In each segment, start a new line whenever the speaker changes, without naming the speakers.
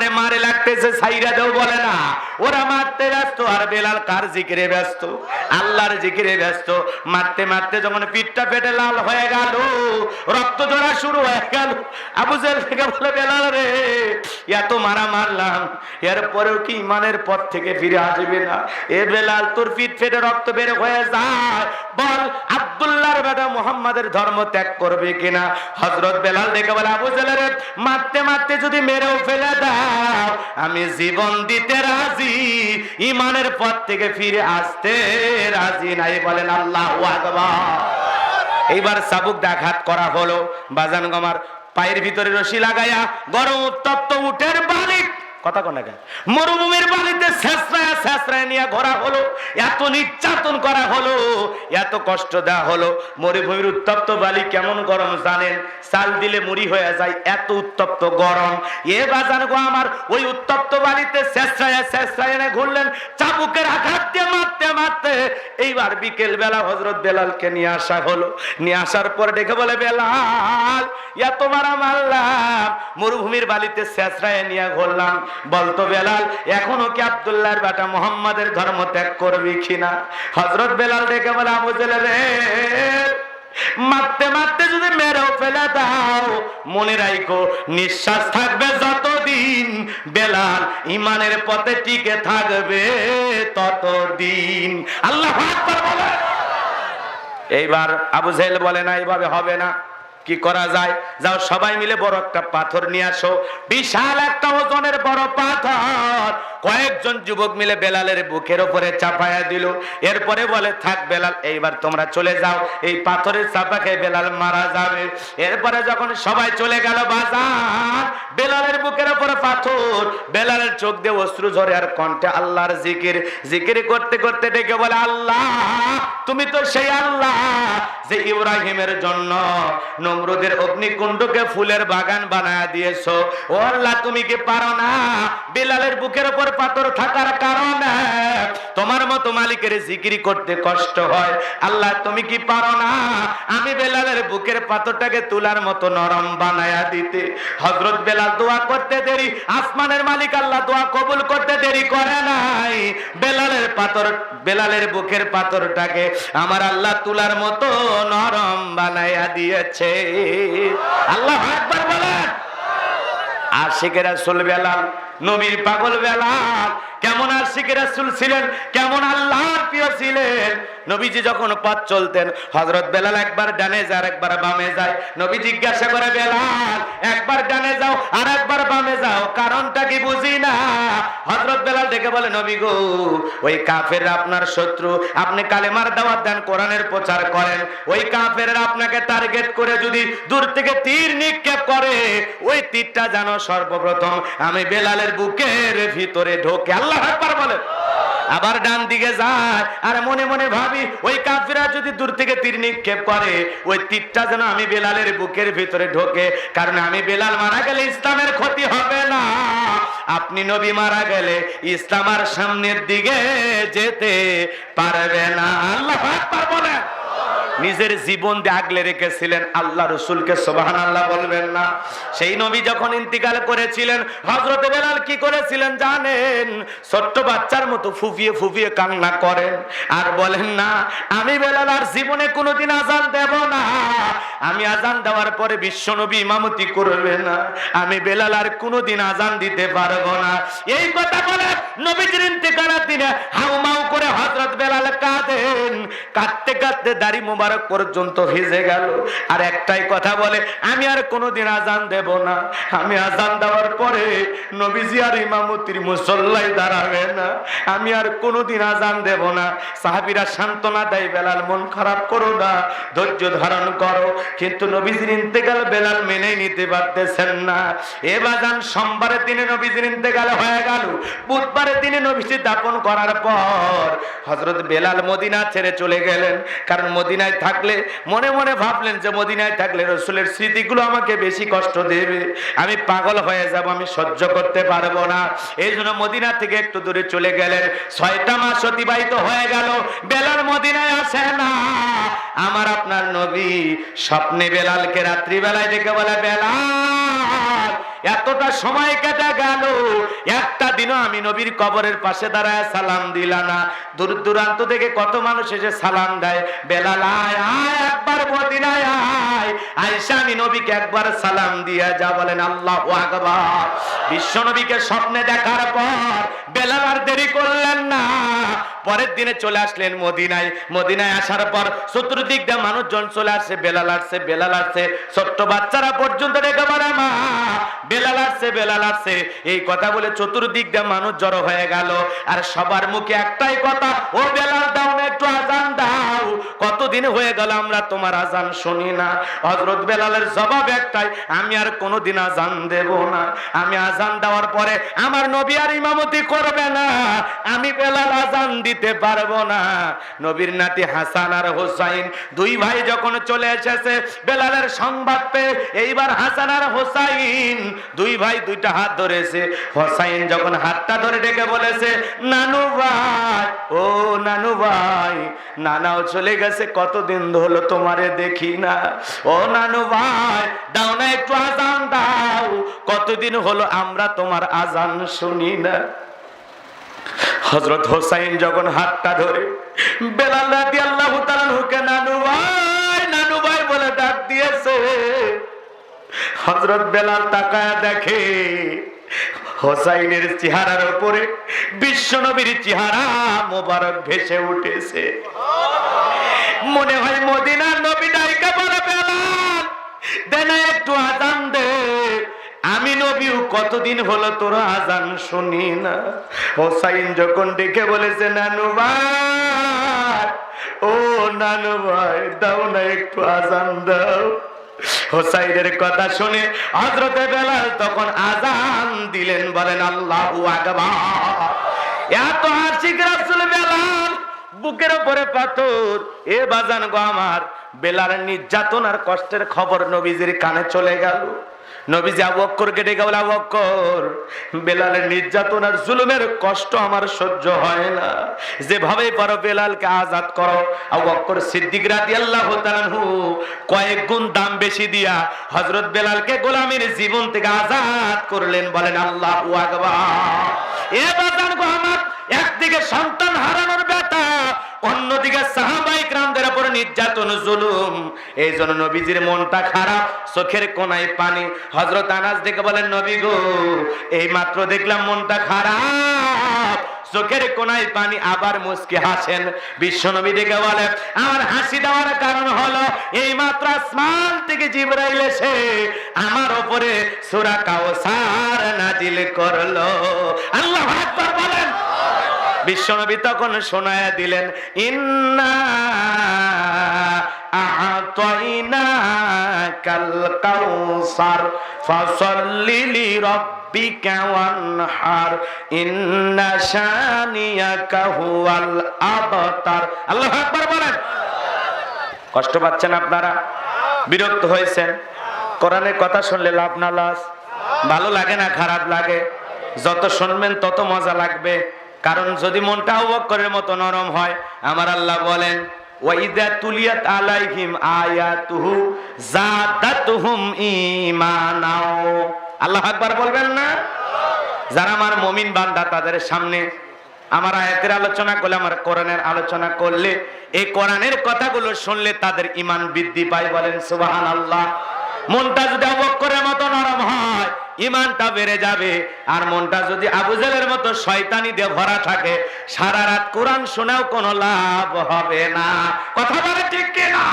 আমারে মারে লাগতেছে ছাইরা দেও বলে না, ওরা মারতে ব্যস্ত আর বেলাল কার জিকিরে ব্যস্ত, আল্লাহর জিকিরে ব্যস্ত। মারতে মারতে যখন পিঠটা ফেটে লাল হয়ে গেল, রক্ত ঝরা শুরু হয়ে গেল, আবু জেহেল থেকে বলে বেলাল রে এত মারা মারলাম, এরপরেও কি ইমানের পথ থেকে ফিরে আসবে না? এ বেলাল তোর পিঠ ফেটে রক্ত বের হয়ে যায়, বল আব্দুল্লাহর বেটা মুহাম্মাদের ধর্ম ত্যাগ করবে কিনা? হযরত বেলাল দেখে বলে আবু জেহেল রে মারতে মারতে যদি মেরেও ফেলে দাও আমি জীবন দিতে রাজি, ইমানের পথ থেকে ফিরে আসতে রাজি নাই। বলেন আল্লাহু আকবার। এইবার চাবুক আঘাত করা হলো, বাজান গমার পায়ের ভিতরে রশি লাগাইয়া গরম উত্তপ্ত উটের বালিক কথা কোন মরুভূমির বালিতে ছেঁচড়ায় ছেঁচড়ায় নিয়ে ঘোরা হলো, এত নির্যাতন করা হলো, এত কষ্ট দেওয়া হলো। মরুভূমির উত্তপ্ত বালি কেমন গরম জানেন? চাল দিলে মুড়ি হয়ে যায়, এত উত্তপ্ত গরম। এ বাজান গো আমার ওই উত্তপ্ত বালিতে ছেঁচড়ায় ছেঁচড়ায় এনে ঘুরলেন, চাবুকের আঘাত দিয়ে মারতে মারতে এইবার বিকেল বেলা হযরত বেলালকে নিয়ে আসা হলো। নিয়ে আসার পর দেখে বলে বেলাল এত মারা মারলাম, মরুভূমির বালিতে ছেঁচড়ায় নিয়ে ঘুরলাম, বলতো বেলাল এখনো কি আব্দুল্লাহর বেটা মুহাম্মাদের ধর্ম ত্যাগ করবি কিনা? হযরত বেলাল ডেকে বলে আবু জেহেল রে মারতে মারতে যদি মেরেও ফেলে দাও মনে রাখো নিঃশ্বাস থাকবে যতদিন বেলাল ইমানের পথে টিকে থাকবে ততদিন। আল্লাহু আকবার বলে। এইবার আবু জেহেল বলে না এইভাবে হবে না, কি করা যায়? যাও সবাই মিলে বড় একটা পাথর নিয়ে আসো, বিশাল একটা ওজনের বড় পাথর কয়েকজন যুবক মিলে বেলালের বুকের উপরে চাপায়া দিল। এরপরে বলে থাক বেলাল এইবার তোমরা চলে যাও, এই পাথরের চাপা খেয়ে বেলাল মারা যাবে। এরপরে যখন সবাই চলে গেল বাজার, বেলালের বুকের উপরে পাথর, বেলালের চোখ দিয়ে অশ্রু ঝরে আর কণ্ঠে আল্লাহর জিকির, জিকির করতে করতে ডেকে বলে আল্লাহ তুমি তো সেই আল্লাহ যে ইব্রাহিমের জন্য নমরুদের অগ্নিকুণ্ডকে ফুলের বাগান বানায়া দিয়েছো। ও আল্লাহ তুমি কি পারো না বেলালের বুকের উপর পাথর থাকার কারণে তোমার মতো মালিকের জিকির করতে কষ্ট হয়? আল্লাহ তুমি কি পারো না আমি বেলালের বুকের পাথরটাকে তুলার মতো নরম বানায়া দিতে? হযরত বেলাল দোয়া করতে দেরি, আসমানের মালিক আল্লাহ দোয়া কবুল করতে দেরি করে নাই। বেলালের পাথর, বেলালের বুকের পাথরটাকে আমার আল্লাহ তুলার মতো নরম বানায়া দিয়েছে। আল্লাহু আকবার বলেন। আশিকে রাসূল বেলাল, নবীর পাগল বেলাল কেমন আশিকে রাসূল ছিলেন, কেমন আল্লাহর প্রিয় ছিলেন। নবীজি যখন পথ চলতেন হযরত বেলাল একবার ডানে যায় আর একবার বামে যায়। নবী জিজ্ঞাসা করে বেলাল একবার ডানে যাও আর একবার বামে যাও, কারণটা কি বুঝি না? হযরত বেলাল ডেকে বলে নবী গো ওই কাফেররা আপনার শত্রু, আপনি কালেমার দাওয়াত দেন, কোরআনের প্রচার করেন, ওই কাফেররা আপনাকে টার্গেট করে যদি দূর থেকে তীর নিক্ষেপ করে ওই তীরটা যেন সর্বপ্রথম আমি বেলালের বুকের ভিতরে ঢোকে। আল্লাহু আকবার বলে। আবার ডান দিকে যায় আর মনে মনে ভাবি ওই কাফিররা যদি দূর থেকে তীর নিক্ষেপ করে ওই তীরটা যেন আমি বেলালের বুকের ভিতরে ঢোকে, কারণ আমি বেলাল মারা গেলে ইসলামের ক্ষতি হবে না, আপনি নবী মারা গেলে ইসলাম আর সামনের দিকে যেতে পারবে না। আল্লাহু আকবার বলে। নিজের জীবন দিয়ে আগলে রেখেছিলেন আল্লাহ রসুলকে, সুবহানাল্লাহ বলবেন না? সেই নবী যখন ইন্তিকাল করেছিলেন হযরত বেলাল কি করেছিলেন জানেন? ছোট্ট বাচ্চার মতো ফুফিয়ে ফুফিয়ে কান্না করেন আর বলেন না আমি বেলাল আর জীবনে কোনোদিন আযান দেব না, আমি আযান দেওয়ার পরে বিশ্ব নবী ইমামতি করবে না, আমি বেলাল আর কোনোদিন আযান দিতে পারবো না। এই কথা বলে নবীজির ইন্তিকালের দিনে হাউমাউ করে হযরত বেলাল কাঁদেন, কাঁদতে কাঁদতে দাড়ি মোবারক পর্যন্ত ভিজে গেল। আর একটাই কথা বলে আমি আর কোনোদিন আযান দেব না, আমি আযান দেওয়ার পরে নবীজি আর ইমামতির মুসল্লায় দাঁড়াবে না, আমি আর কোনোদিন আযান দেব না। সাহাবীরা সান্ত্বনা দেয় বেলাল মন খারাপ করো না, ধৈর্য ধারণ করো। কিন্তু নবীজির ইন্তেকাল বেলাল মেনে নিতে পারতেছেন না। এ বাজান সোমবারের দিনে নবীজির ইন্তেকাল হয়ে গেল, বুধবারের দিনে নবীজি দাফন করার পর হযরত বেলাল মদিনা ছেড়ে চলে গেলেন। কারণ মদিনায় থাকলে মনে মনে ভাবলেন যে মদিনায় থাকলে রাসূলের স্মৃতিগুলো আমাকে বেশি কষ্ট দেবে, আমি পাগল হয়ে যাব, আমি সহ্য করতে পারবো না। এই জন্য মদিনা থেকে একটু দূরে চলে গেলেন। 6টা মাস অতিবাহিত হয়ে গেল, বেলাল মদিনায় আসে না। আমার আপনার নবী স্বপ্নে বেলালকে রাত্রিবেলায় ডেকে বলে বেলাল এতটা সময় কেটে গেল, একটা দিনও আমি নবীর কবরের পাশে দাঁড়ায় সালাম দিলা না। দূর দূরান্ত থেকে কত মানুষ এসে সালাম দেয়, বেলাল আয় আয় একবার মদিনায় আয়, আয়েশা আমি নবীকে একবার সালাম দিয়া যা। বলেন আল্লাহু আকবার। বিশ্ব নবীকে স্বপ্নে দেখার পর বেলাল আর দেরি করলেন না, পরের দিনে চলে আসলেন মদিনায়। মদিনায় আসার পর চতুর্দিক দিয়ে মানুষজন চলে আসছে, বেলাল আসছে বেলাল আসছে, ছোট্ট বাচ্চারা পর্যন্ত ডেকে বলে মা বেলাল আসছে বেলাল আসছে। এই কথা বলে চতুর্দিক দিয়ে মানুষ জড়ো হয়ে গেল, আর সবার মুখে একটাই কথা, ও বেলাল দাও না একটু আজান দাও, কতদিন হয়ে গেল আমরা তোমার আজান শুনি না। হযরত বেলালের জবাব একটাই, আমি আর কোনোদিন আজান দেব না। আমি আজান দেওয়ার পরে আমার নবী আর ইমামতি করবে না, আমি বেলাল আজান দিতে পারবো না। নবীর নাতি হাসান আর হোসাইন দুই ভাই যখন চলে এসেছে বেলালের সংবাদ পেয়ে, এইবার হাসান আর হোসাইন দুই ভাই দুইটা হাত ধরেছে। হোসাইন যখন হাতটা ধরে ডেকে বলেছে নানু ভাই, ও নানু ভাই, নানাও চলে গেছে, কতদিন হলো তোমারে দেখি না। ও নানু ভাই দাও না একটু আজান দাও, কতদিন হলো আমরা তোমার আজান শুনি না। হযরত হোসাইন যখন হাতটা ধরে বেলাল রাদিয়াল্লাহু তাআলা হুকে নানু ভাই বলে ডাক দিয়েছে, হযরত বেলাল তাকায় দেখে হোসাইনের চেহারার উপরে বিশ্ব নবীর চেহারা মোবারক ভেসে উঠেছে। মনে হয় মদিনার নবী ডাইকা বলে বেলাল দে না একটু আজান দে, আমি নবীও কতদিন হলো তোর আজান শুনি না। হোসাইন যখন ডেকে বলেছে নানু ভাই, ও নানু ভাই দাও না একটু আজান দাও। হোসাইনের কথা শুনে হযরতে বেলাল তখন আজান দিলেন। বলেন আল্লাহু আকবার। এত আশিক রাসূল বেলাল, বুকের উপরে পাথর। এ বাজান গো আমার, বেলালের নির্যাতন আর কষ্টের খবর নবীজির কানে চলে গেল। নবীজি আবু বকরকে ডেকে বলে আবু বকর, বেলালের নির্যাতন আর জুলুমের কষ্ট আমার সহ্য হয় না, যেভাবে পারো বেলালকে আজাদ করো। আবু বকর সিদ্দিক রাদিয়াল্লাহু তাআলা আনহু কয়েক গুণ দাম বেশি দিয়া হযরত বেলালকে গোলামীর জীবন থেকে আজাদ করলেন। বলেন আল্লাহু আকবার। এ বাজান গো আমার, একদিকে সন্তান হারানোর ব্যথা, অন্যদিকে সাহাবায়ে কিরামদের উপর নির্যাতন জুলুম, এই জন্য নবীজির মনটা খারাপ, চোখের কোণায় পানি। হযরত আনাস ডেকে বলেন নবী গো এই মাত্র দেখলাম মনটা খারাপ, চোখের কোণায় পানি, আবার মুস্কি হাসেন। বিশ্ব নবী ডেকে বলে আমার হাসি দেওয়ার কারণ হলো এই মাত্র আসমান থেকে জিবরাইল এসে আমার উপরে সূরা কাউসার নাজিল করলো। আল্লাহু আকবার বলেন। বিশ্বনবী তখন শোনায়া দিলেন ইন্না আ'তাইনাকাল কাউসার ফাসাল্লি লিরাব্বিকা ওয়ানহার ইন্না শানিয়াকা হুয়াল আবতার। আল্লাহু আকবার বলেন। কষ্ট পাচ্ছেন আপনারা? বিরক্ত হয়েছেন? কোরআনের কথা শুনলে লাভ না লস? ভালো লাগে না খারাপ লাগে? যত শুনবেন তত মজা লাগবে, কারণ যদি মনটা আবু বকরের মতো নরম হয়, আমার আল্লাহ বলেন ওয়াইদা তুলিয়াত আলাইহিম আয়াতুহু যাদাতুহুম ঈমানাও। আল্লাহু আকবার বলবেন না? যারা আমার মুমিন বান্দা তাদের সামনে আমার আয়াতের আলোচনা করলে, আমার কোরআনের আলোচনা করলে, এই কোরআনের কথাগুলো শুনলে তাদের ঈমান বৃদ্ধি পায়। বলেন সুবহানাল্লাহ। মনটা যদি আবু বকরের মতো নরম হয় ঈমানটা বেড়ে যাবে, আর মনটা যদি আবু জেলের মতো শয়তানি দিয়ে ভরা থাকে সারা রাত কোরআন শোনাও কোনো লাভ হবে না। কথা বলে ঠিক কি না?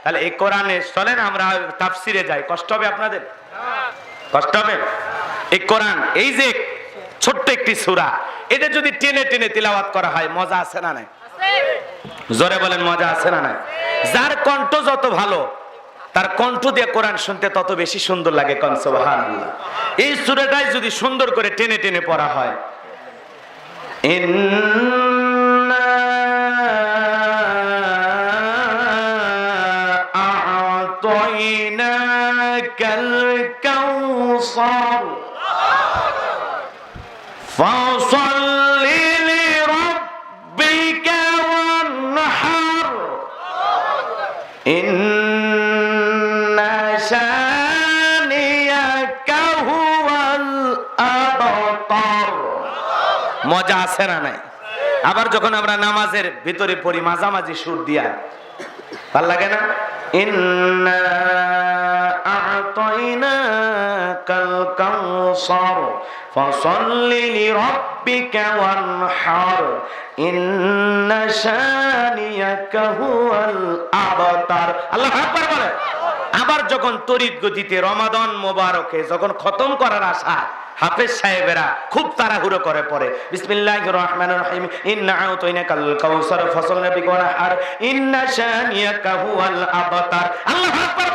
তাহলে এই কোরআনে চলেন আমরা তাফসিরে যাই। কষ্ট হবে আপনাদের? কষ্ট হবে? এই কোরআন এই যে ছোট্ট একটি সূরা, এটা যদি টেনে টেনে তিলাওয়াত করা হয় মজা আছে না নাই? জোরে বলেন মজা আছে না নাই? যার কণ্ঠ যত ভালো তার কণ্ঠ দিয়ে কোরআন শুনতে তত বেশি সুন্দর লাগে। কোন সুবহানাল্লাহ। এই সূরাটাই যদি সুন্দর করে টেনে টেনে পড়া হয়, ইন্না আ'তাইনাকাল কাউসার ফাসাল্লি লিরাব্বিকা ওয়ানহার ইন্না শানিয়াকা মজা আছে না নাই? আবার যখন আমরা নামাজের ভিতরে পড়ি মাঝামাঝি সুর দিয়া, ভাল লাগে না? ইন্না আ'তাইনাকাল কাউসার ফাসাল্লি লিরাব্বিকা ওয়ানহার ইন্না শানিয়াকা হুয়াল আবতার। আল্লাহু আকবার বলে। আবার যখন তড়িৎ গতিতে রমাদান মোবারকে যখন খতম করার আশা, হাফেজ সাহেবেরা খুব তাড়াহুড়ো করে পড়ে বিসমিল্লাহির রহমানির রহিম ইন্না আ'তাইনাকাল কাউসার ফাসাল্লি লিরাব্বিকা ওয়ানহার ইন্না শানিয়াকা হুয়াল আবতার। আল্লাহু আকবার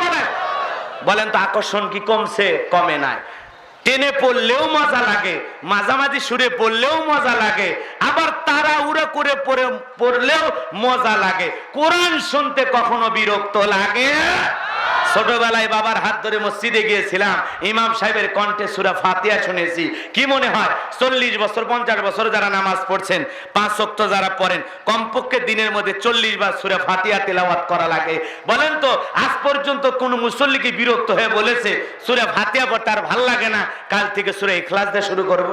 বলেন তো আকর্ষণ কি কমছে? কমে নাই। টেনে পড়লেও মজা লাগে, মাঝামাঝি সুরে পড়লেও মজা লাগে, আবার তাড়াহুড়ো করে পড়লেও মজা লাগে। কোরআন শুনতে কখনো বিরক্ত লাগে? ছোটবেলায় বাবার হাত ধরে মসজিদে গিয়েছিলাম, ইমাম সাহেবের কণ্ঠে সূরা ফাতিহা শুনেছি। কি মনে হয় 40 বছর 50 বছর যারা নামাজ পড়ছেন, 5 ওয়াক্ত যারা পড়েন, কমপক্ষে দিনের মধ্যে 40 বার সূরা ফাতিহা তেলাওয়াত করা লাগে। বলেন তো আজ পর্যন্ত কোন মুসল্লি কি বিরক্ত হয়ে বলেছে সূরা ফাতিহা পড়তে আর ভাল লাগে না, কাল থেকে সূরা ইখলাস দিয়ে শুরু করব?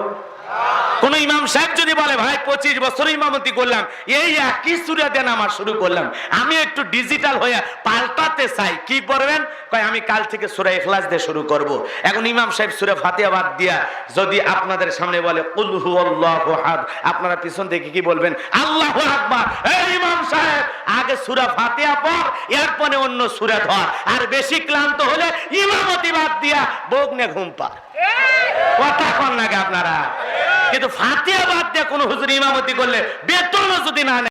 কোন ইমাম সাহেব যদি বলে ভাই 25 বছর ইমামতি করলাম, এই একই সূরা দিয়ে নামাজ শুরু করলাম, আমি একটু ডিজিটাল হয়ে পাল্টাতে চাই, কি করবেন? কয় আমি কাল থেকে সূরা ইখলাস দিয়ে শুরু করব। এখন ইমাম সাহেব সূরা ফাতিহা বাদ দিয়া যদি আপনাদের সামনে বলে কুল হুয়াল্লাহু আহাদ, আপনারা পিছন থেকে কি বলবেন? আল্লাহু আকবার। এই ইমাম সাহেব আগে সূরা ফাতিহা পড়, এরপরে অন্য সূরা ধর, আর বেশি ক্লান্ত হলে ইমামতি বাদ দিয়া বগনে ঘুম পা। কথা কোন লাগে আপনারা? কিন্তু ফাতিহা বাদ দিয়ে কোন হুজুর ইমামতি করলে বেতন যদি না